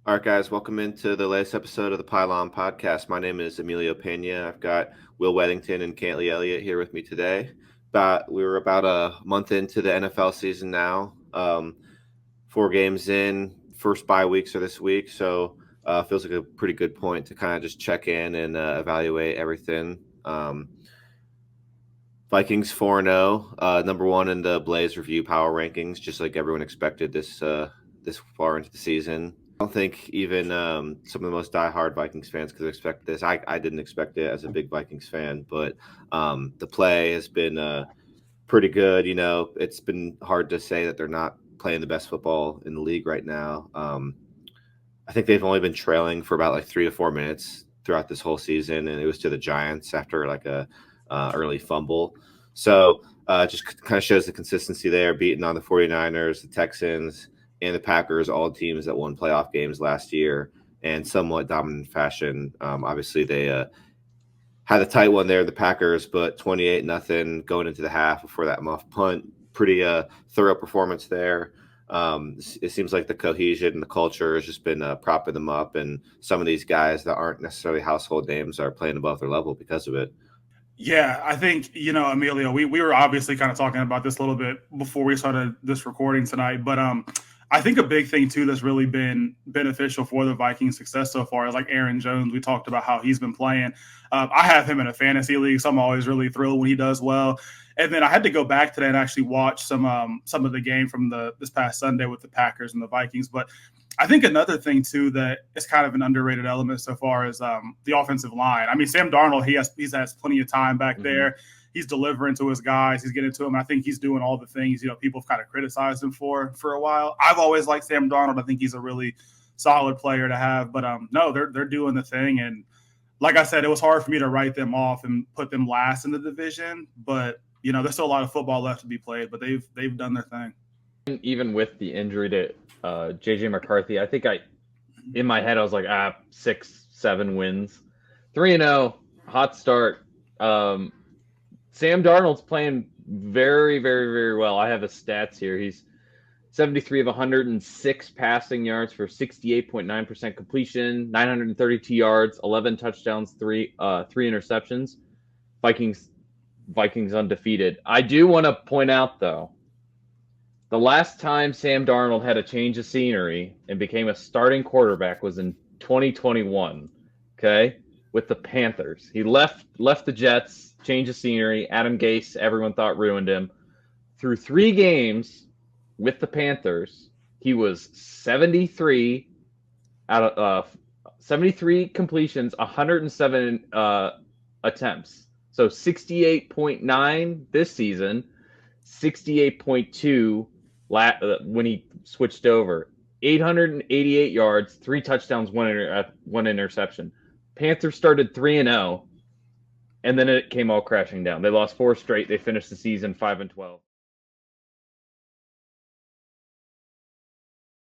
All right, guys, welcome into the latest episode of the Pylon Podcast. My name is Emilio Pena. I've got Will Weddington and Cantley Elliott here with me today. We were about a month into the NFL season now. 4 games in, first bye weeks are this week, so feels like a pretty good point to kind of just check in and evaluate everything. Vikings 4-0, number one in the Blaze Review Power Rankings, just like everyone expected this far into the season. I don't think even some of the most diehard Vikings fans could expect this. I didn't expect it as a big Vikings fan, but the play has been pretty good. You know, it's been hard to say that they're not playing the best football in the league right now. I think they've only been trailing for about 3 to 4 minutes throughout this whole season, and it was to the Giants after a early fumble. So just kind of shows the consistency there, beating on the 49ers, the Texans, and the Packers, all teams that won playoff games last year in somewhat dominant fashion. Obviously, they had a tight one there, the Packers, but 28-0 going into the half before that muff punt. Pretty thorough performance there. It seems like the cohesion and the culture has just been propping them up, and some of these guys that aren't necessarily household names are playing above their level because of it. Yeah, I think, Emilio, we were obviously kind of talking about this a little bit before we started this recording tonight, but I think a big thing, too, that's really been beneficial for the Vikings' success so far is Aaron Jones. We talked about how he's been playing. I have him in a fantasy league, so I'm always really thrilled when he does well. And then I had to go back today and actually watch some of the game from this past Sunday with the Packers and the Vikings. But I think another thing, too, that is kind of an underrated element so far is the offensive line. I mean, Sam Darnold, he has plenty of time back there. He's delivering to his guys. He's getting to them. I think he's doing all the things, people have kind of criticized him for a while. I've always liked Sam Darnold. I think he's a really solid player to have. But, no, they're doing the thing. And like I said, it was hard for me to write them off and put them last in the division. But, there's still a lot of football left to be played. But they've done their thing. Even with the injury to J.J. McCarthy, I think in my head I was like, 6-7 wins. 3-0, hot start. Sam Darnold's playing very, very, very well. I have his stats here. He's 73 of 106 passing yards for 68.9% completion, 932 yards, 11 touchdowns, 3 interceptions. Vikings undefeated. I do want to point out, though, the last time Sam Darnold had a change of scenery and became a starting quarterback was in 2021, okay, with the Panthers. He left the Jets, change of scenery. Adam Gase, everyone thought ruined him. Through 3 games with the Panthers, he was 73 out of 73 completions, 107 attempts. So 68.9 this season, 68.2 when he switched over. 888 yards, 3 touchdowns, 1 interception. Panthers started 3-0, and then it came all crashing down. They lost 4 straight. They finished the season 5-12.